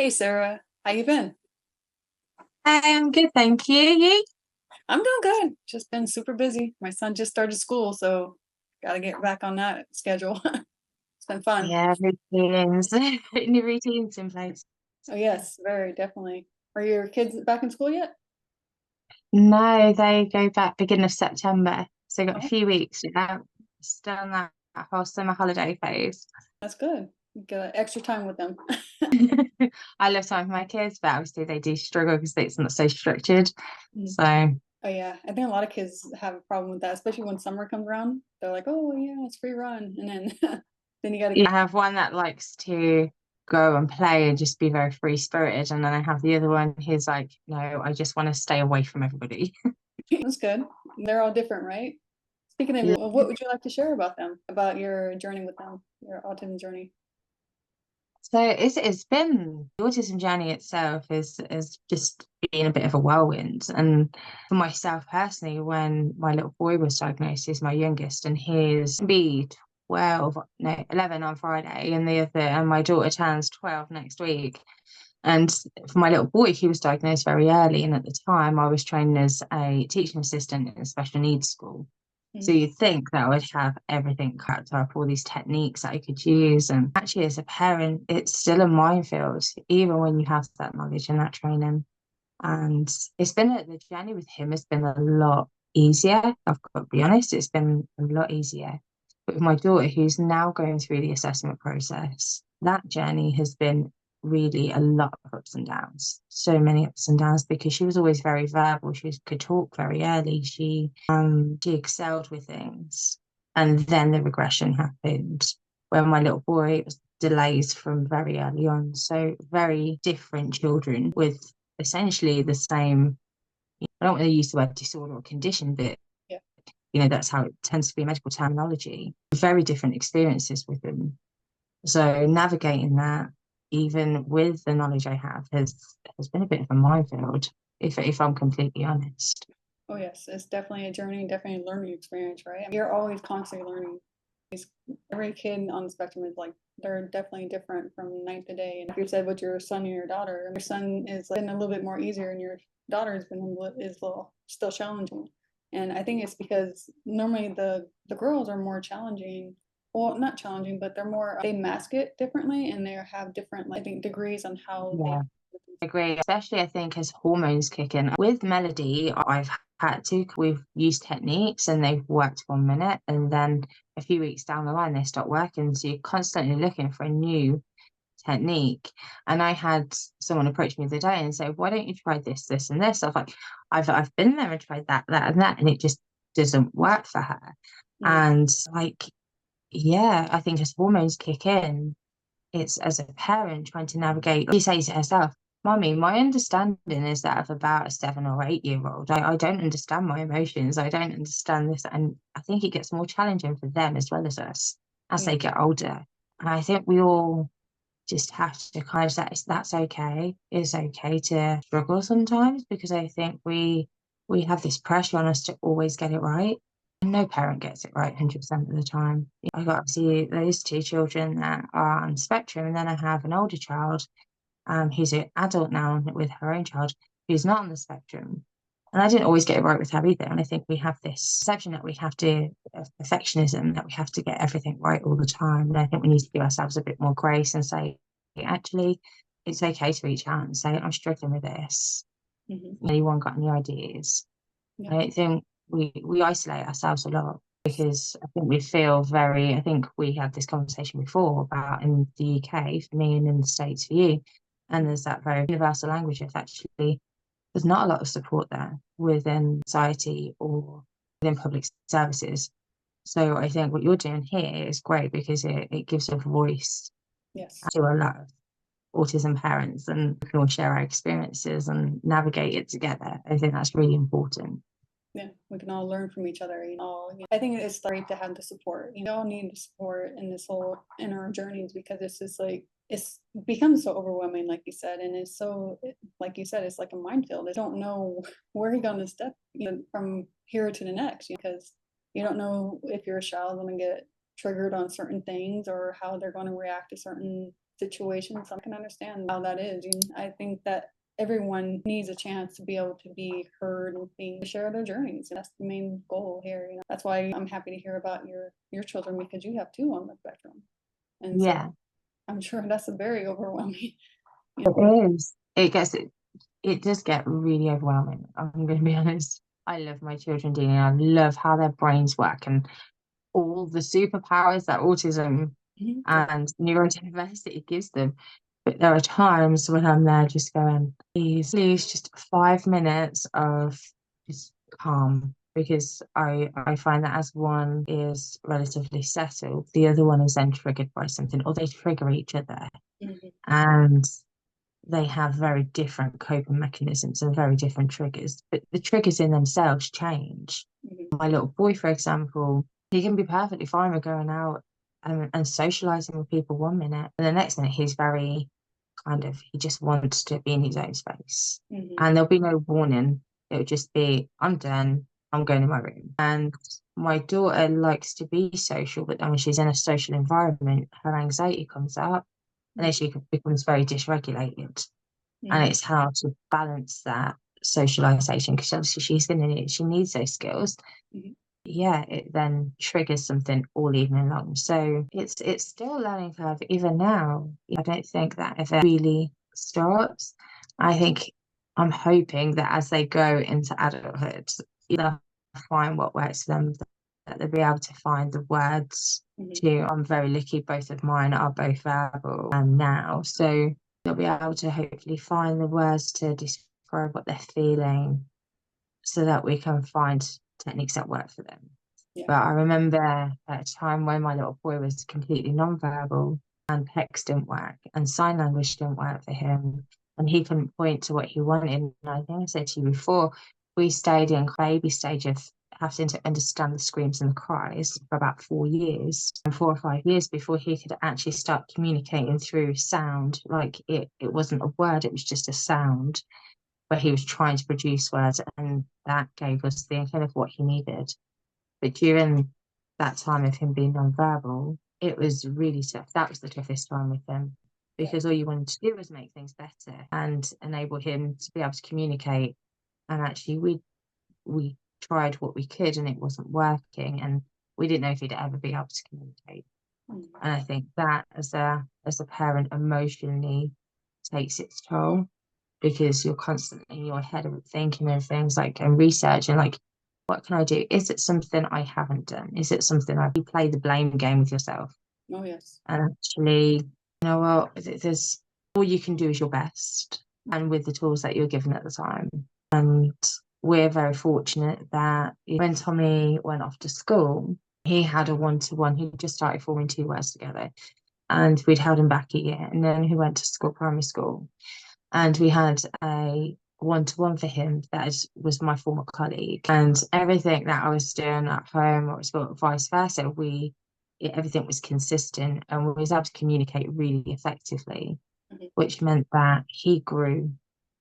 Hey Sarah, how you been? I'm good, thank you. You? I'm doing good. Just been super busy. My son just started school, so got to get back on that schedule. It's been fun. Yeah, routines. Putting your routines in place. Oh yes, very definitely. Are your kids back in school yet? No, they go back beginning of September. So got a Oh, few weeks, still in that whole summer holiday phase. that's good. You got extra time with them. I love time with my kids, but obviously they do struggle because it's not so structured. Mm. So Oh yeah, I think a lot of kids have a problem with that, especially when summer comes around. They're like, "Oh yeah, it's free run," and then then you got to yeah, I have one that likes to go and play and just be very free spirited, and then I have the other one who's like, no, I just want to stay away from everybody. That's good. They're all different, right? Speaking of, Yeah. what would you like to share about them, about your journey with them, your autism journey? So it's been the autism journey itself is just been a bit of a whirlwind. And for myself personally, when my little boy was diagnosed, he's my youngest, and he's be 12, no, 11 on Friday, and my daughter turns 12 next week. And for my little boy, he was diagnosed very early, and at the time I was training as a teaching assistant in a special needs school. So Mm. you'd think that I would have everything cracked up, all these techniques that I could use. And actually, as a parent, it's still a minefield, even when you have that knowledge and that training. And the journey with him has been a lot easier. I've got to be honest, it's been a lot easier. But with my daughter, who's now going through the assessment process, that journey has been really a lot of ups and downs. So many ups and downs because she was always very verbal. Could talk very early. She excelled with things. And then the regression happened when my little boy, it was delays from very early on. So very different children with essentially the same. I don't want to use the word disorder or condition, but Yeah. that's how it tends to be medical terminology. Very different experiences with them. So navigating that, even with the knowledge I have, has been a bit of a minefield, if I'm completely honest. Oh yes, it's definitely a journey, definitely a learning experience, right? I mean, you're always constantly learning. Every kid on the spectrum is like they're definitely different from night to day. And like you said with your son and your daughter, your son is been a little bit more easier, and your daughter has been is a little still challenging. And I think it's because normally the girls are more challenging. Well, not challenging, but they mask it differently, and they have different, like, I think, degrees on how they. Yeah. Agree, especially I think as hormones kick in. With Melody, we've used techniques and they've worked 1 minute, and then a few weeks down the line they stop working. So you're constantly looking for a new technique. And I had someone approach me the other day and say, why don't you try this, this, and this? I was like, I've been there and tried that, that, and that, and it just doesn't work for her. Mm. And like, yeah, I think as hormones kick in, it's as a parent trying to navigate. She says to herself, Mommy, my understanding is that of about a 7 or 8 year old. I don't understand my emotions. I don't understand this. And I think it gets more challenging for them as well as us as Yeah. they get older. And I think we all just have to kind of say that's okay. It's okay to struggle sometimes because I think we have this pressure on us to always get it right. And no parent gets it right 100% of the time. I got obviously those two children that are on the spectrum, and then I have an older child who's an adult now with her own child who's not on the spectrum. And I didn't always get it right with her either. And I think we have this perception that we have to, of perfectionism, that we have to get everything right all the time. And I think we need to give ourselves a bit more grace and say, actually, it's okay to reach out and say, I'm struggling with this. Hmm. Anyone got any ideas? Yeah. I don't think we isolate ourselves a lot because I think I think we had this conversation before about in the UK for me and in the States for you. And there's that very universal language of actually there's not a lot of support there within society or within public services. So I think what you're doing here is great because it gives a voice Yes. to a lot of autism parents, and we can all share our experiences and navigate it together. I think that's really important. Yeah, we can all learn from each other. I think it's great to have the support. You all need the support in this whole in our journeys because it's just like it's becomes so overwhelming, like you said, and it's like you said, it's like a minefield. I don't know where you're going to step, from here to the next, because you don't know if your child's going to get triggered on certain things or how they're going to react to certain situations. So I can understand how that is. And I think that everyone needs a chance to be able to be heard and be share their journeys. And that's the main goal here. That's why I'm happy to hear about your children, because you have two on the spectrum. And so Yeah, I'm sure that's a very overwhelming. it is. It does get really overwhelming. I'm going to be honest. I love my children dearly. I love how their brains work and all the superpowers that autism and neurodiversity gives them. But there are times when I'm there just going, please, just 5 minutes of just calm. Because I find that as one is relatively settled, the other one is then triggered by something, or they trigger each other. And they have very different coping mechanisms and very different triggers, but the triggers in themselves change. My little boy, for example, he can be perfectly fine with going out and socializing with people 1 minute, and the next minute he's very he just wants to be in his own space. And there'll be no warning. It'll just be, I'm done, I'm going to my room. And my daughter likes to be social, but then when she's in a social environment, her anxiety comes up, and then she becomes very dysregulated. And it's how to balance that socialization, because obviously she needs those skills. Yeah, it then triggers something all evening long. So it's still a learning curve even now. I don't think that ever really stops. I'm hoping that as they go into adulthood, they'll find what works for them, that they'll be able to find the words to. I'm very lucky, both of mine are both verbal now. So they'll be able to hopefully find the words to describe what they're feeling, so that we can find techniques that work for them. But I remember at a time when my little boy was completely nonverbal, and PECs didn't work and sign language didn't work for him, and he couldn't point to what he wanted. And I think I said to you before, we stayed in baby stage of having to understand the screams and the cries for about 4 years, and 4 or 5 years before he could actually start communicating through sound. Like it wasn't a word, it was just a sound, where he was trying to produce words, and that gave us the inkling of what he needed. But during that time of him being nonverbal, it was really tough. That was the toughest time with him, because all you wanted to do was make things better and enable him to be able to communicate. And actually, we tried what we could, and it wasn't working, and we didn't know if he'd ever be able to communicate. And I think that as a parent, emotionally takes its toll, because you're constantly in your head thinking of things like, and researching, like, what can I do? Is it something I haven't done? Is it something you play the blame game with yourself? Oh, yes. And actually, well, there's all you can do is your best, and with the tools that you're given at the time. And we're very fortunate that when Tommy went off to school, he had a one-to-one. He just started forming 2 words together, and we'd held him back a year, and then he went to school, primary school. And we had a one-to-one for him that was my former colleague, and everything that I was doing at home or vice versa, everything was consistent, and we was able to communicate really effectively, which meant that he grew,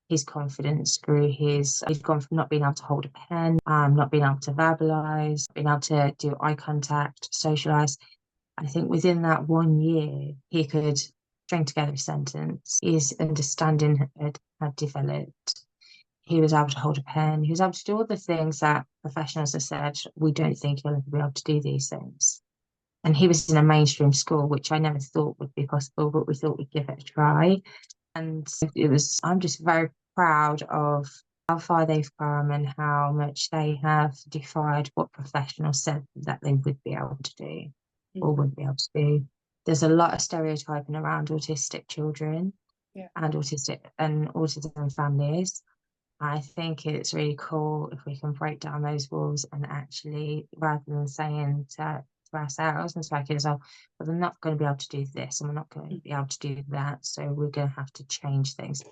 his confidence grew, he's gone from not being able to hold a pen, not being able to verbalize, being able to do eye contact, socialize. I think within that 1 year, he could string together a sentence. His understanding had developed. He was able to hold a pen. He was able to do all the things that professionals have said, we don't think you'll ever be able to do these things. And he was in a mainstream school, which I never thought would be possible, but we thought we'd give it a try. And I'm just very proud of how far they've come and how much they have defied what professionals said that they would be able to do or wouldn't be able to do. There's a lot of stereotyping around autistic children and autism families. I think it's really cool if we can break down those walls, and actually, rather than saying to ourselves and to our kids, well, they're not going to be able to do this and we're not going to be able to do that, so we're going to have to change things.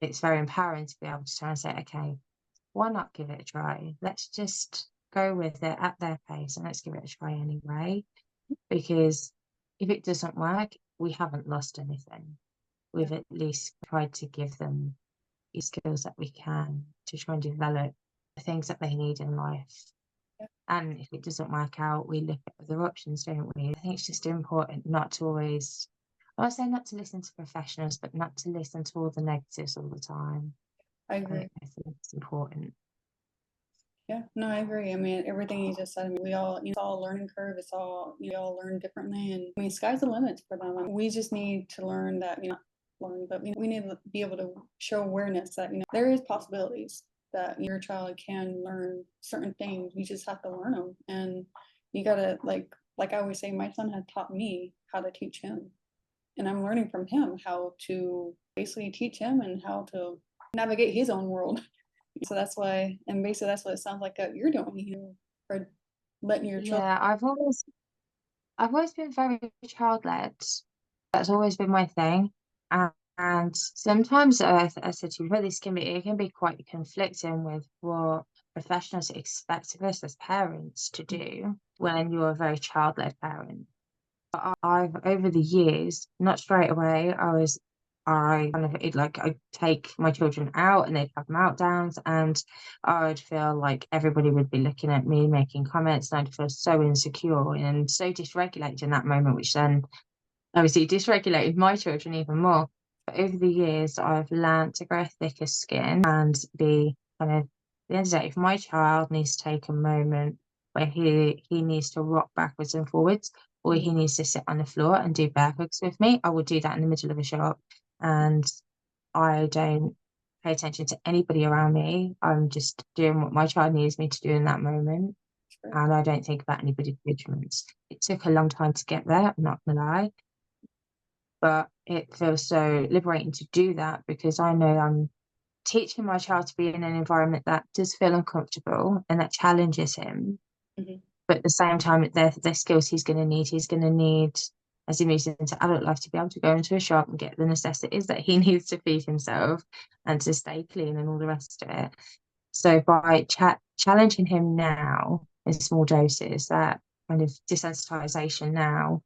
It's very empowering to be able to try and say, okay, why not give it a try? Let's just go with it at their pace, and let's give it a try anyway. Because if it doesn't work, we haven't lost anything. We've at least tried to give them the skills that we can to try and develop the things that they need in life. And if it doesn't work out, we look at other options, don't we? I think it's just important not to always I would say not to listen to professionals, but not to listen to all the negatives all the time. I agree. I think it's important. Yeah, no, I agree. I mean, everything you just said, I mean, we all, it's all a learning curve. It's all, we all learn differently. And I mean, sky's the limit for them. I mean, we just need to learn that, learn, but we need to be able to show awareness that, there is possibilities that your child can learn certain things. You just have to learn them. And you gotta, like I always say, my son had taught me how to teach him. And I'm learning from him how to basically teach him and how to navigate his own world. So that's why, and basically that's what it sounds like that you're doing, for letting your children. Yeah, I've always been very child-led. That's always been my thing. And sometimes I said to you, but it can be quite conflicting with what professionals expect of us as parents to do when you're a very child-led parent. But I've over the years, not straight away, I kind of I take my children out and they'd have meltdowns, and I would feel like everybody would be looking at me, making comments, and I'd feel so insecure and so dysregulated in that moment, which then obviously dysregulated my children even more. But over the years, I've learned to grow thicker skin and be kind of, at the end of the day, if my child needs to take a moment where he needs to rock backwards and forwards, or he needs to sit on the floor and do bear hugs with me, I will do that in the middle of a shop. And I don't pay attention to anybody around me. I'm just doing what my child needs me to do in that moment. And I don't think about anybody's judgments. It took a long time to get there, I'm not gonna lie. But it feels so liberating to do that, because I know I'm teaching my child to be in an environment that does feel uncomfortable and that challenges him. Mhm. But at the same time, they're skills he's going to need. He's going to need, as he moves into adult life, to be able to go into a shop and get the necessities that he needs to feed himself and to stay clean and all the rest of it. So by challenging him now in small doses, that kind of desensitization now,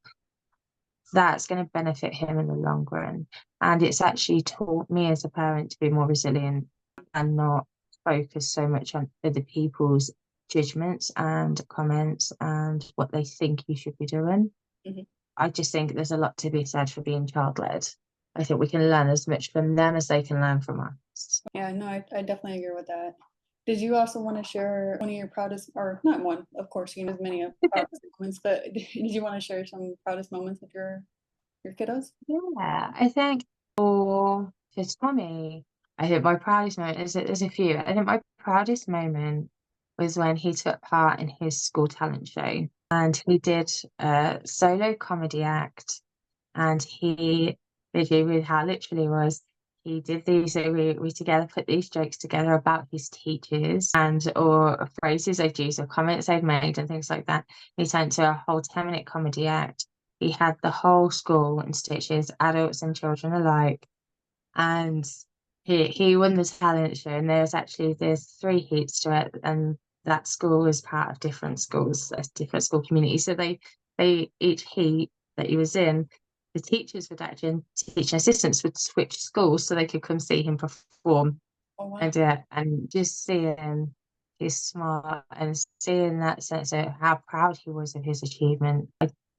that's going to benefit him in the long run. And it's actually taught me as a parent to be more resilient and not focus so much on other people's judgments and comments and what they think you should be doing. Mhm. I just think there's a lot to be said for being child-led. I think we can learn as much from them as they can learn from us. Yeah, no, I definitely agree with that. Did you also want to share one of your proudest, or not one, of course, there's many of proudest moments, but did you want to share some proudest moments with your kiddos? Yeah, I think for Tommy, I think my proudest moment is that there's a few. I think my proudest moment was when he took part in his school talent show, and he did a solo comedy act, and he literally, how literally was, he did these, so we together put these jokes together about his teachers and or phrases they've used or comments they've made and things like that. He turned to a whole 10-minute comedy act. He had the whole school in stitches, adults and children alike. And he won the talent show, and there's 3 heats to it, and that school is part of different schools, different school communities. So they each heat that he was in, the teachers would actually, teaching assistants would switch schools so they could come see him perform. Oh, wow. And just seeing his smile and seeing that sense of how proud he was of his achievement,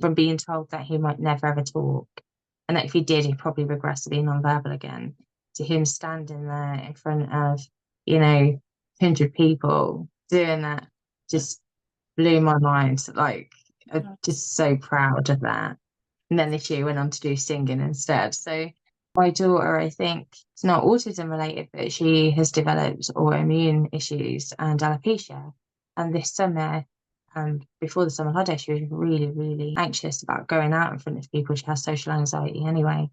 from being told that he might never ever talk, and that if he did, he'd probably regress to being nonverbal again, to him standing there in front of, 100 people doing that, just blew my mind. Like, I'm just so proud of that. And then this year went on to do singing instead. So my daughter, I think, it's not autism related, but she has developed autoimmune issues and alopecia. And this summer, before the summer holiday, she was really, really anxious about going out in front of people. She has social anxiety anyway.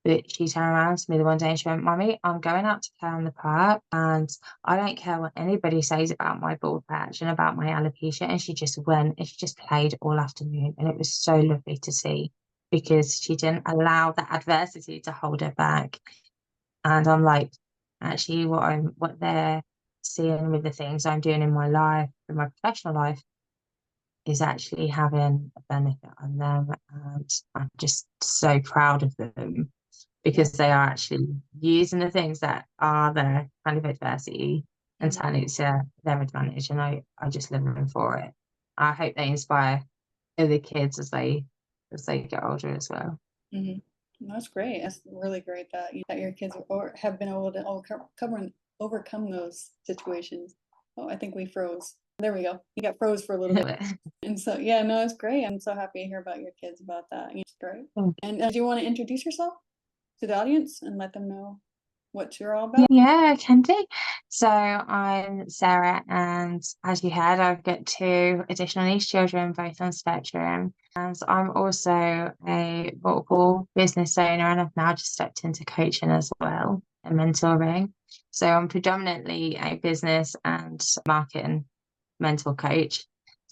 But she turned around to me the one day and she went, "Mummy, I'm going out to play in the park and I don't care what anybody says about my bald patch and about my alopecia." And she just went and she just played all afternoon. And it was so lovely to see, because she didn't allow that adversity to hold her back. And I'm like, actually, what they're seeing with the things I'm doing in my life, in my professional life, is actually having a benefit on them. And I'm just so proud of them, because they are actually using the things that are their kind of adversity and turning it to their advantage. And I just love them for it. I hope they inspire other kids as they get older as well. Mm-hmm. That's great. That's really great that that your kids have been able to overcome those situations. Oh, I think we froze. There we go. You got froze for a little bit. And so, yeah, no, it's great. I'm so happy to hear about your kids about that. It's great. And do you want to introduce yourself to the audience and let them know what you're all about? Yeah, I can do. So I'm Sarah, and as you heard, I've got two additional niche children, both on spectrum. And I'm also a multiple business owner, and I've now just stepped into coaching as well and mentoring. So I'm predominantly a business and marketing mental coach.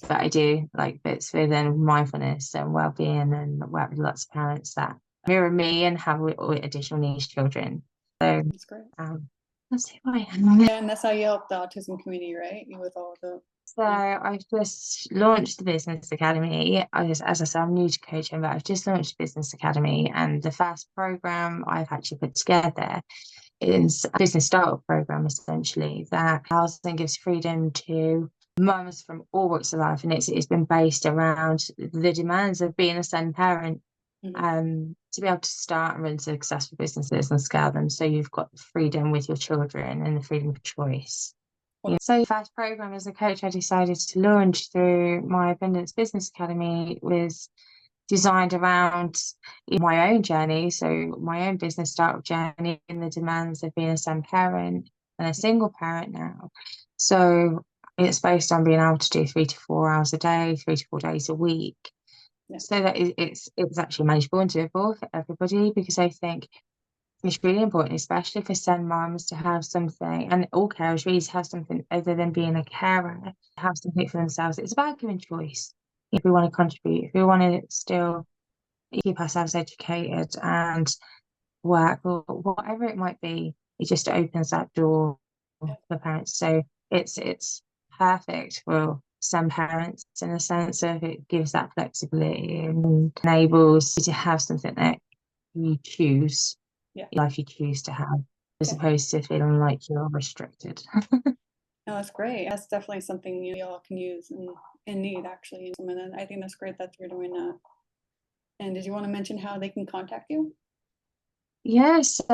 But I do like bits within mindfulness and well-being, and work with lots of parents that mirror me and have additional niche children. So That's great. that's who I am. Yeah, and that's how you help the autism community, right? With all the So I've just launched the Business Academy. As I said, I'm new to coaching, but I've just launched the Business Academy, and the first program I've actually put together is a business startup program, essentially, that allows and gives freedom to mums from all walks of life, and it's been based around the demands of being a son parent. To be able to start and run successful businesses and scale them, so you've got the freedom with your children and the freedom of choice. So the first program as a coach I decided to launch through my Abundance Business Academy was designed around my own journey, so my own business startup journey and the demands of being a son parent and a single parent now. So it's based on being able to do 3 to 4 hours a day, 3 to 4 days a week. So that it's actually manageable and doable for everybody, because I think it's really important, especially for some moms, to have something, and all carers really, to have something other than being a carer, to have something for themselves. It's about giving choice. If we want to contribute, if we want to still keep ourselves educated and work, or whatever it might be, it just opens that door for parents. So it's perfect for some parents, in the sense of it gives that flexibility and enables you to have something that you choose, life you choose to have, as opposed to feeling like you're restricted. No, that's great. That's definitely something you all can use and need, actually. And I think that's great that you're doing that. And did you want to mention how they can contact you? Yeah, so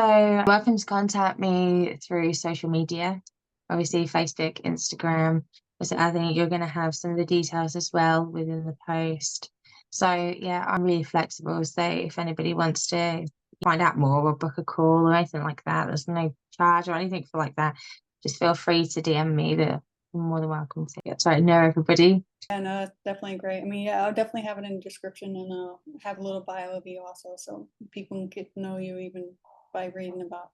welcome to contact me through social media, obviously Facebook, Instagram. So I think you're going to have some of the details as well within the post. So yeah, I'm really flexible. So if anybody wants to find out more or book a call or anything like that, there's no charge or anything for like that. Just feel free to DM me. You're more than welcome to get to know everybody. Yeah, no, that's definitely great. I mean, yeah, I'll definitely have it in the description, and I'll have a little bio of you also, so people can get to know you even by reading about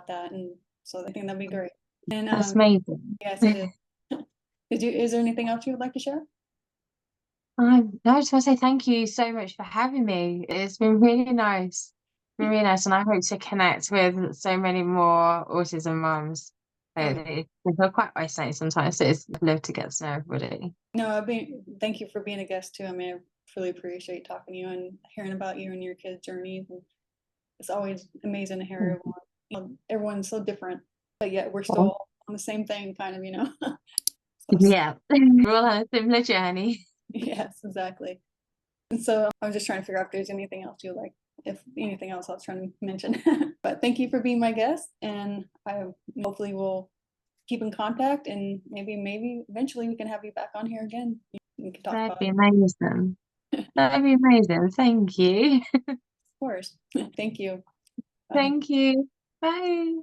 that. And so I think that'd be great. And That's amazing. yes, it is. Is there anything else you would like to share? No, I just want to say thank you so much for having me. It's been really nice. Really nice, and I hope to connect with so many more autism mums. They feel quite isolated sometimes, so it's lovely to get to know everybody. No, thank you for being a guest too. I mean, I really appreciate talking to you and hearing about you and your kids' journeys. And it's always amazing to hear everyone. Everyone's so different, but yet we're still on the same thing, kind of. Yeah, we're all on a similar journey. Yes, exactly. And so I was just trying to figure out if there's anything else you like, if anything else I was trying to mention. But thank you for being my guest, and I hopefully will keep in contact, and maybe eventually we can have you back on here again. We can talk That'd about be amazing. That'd be amazing. Thank you. Of course. Thank you. Bye. Thank you. Bye.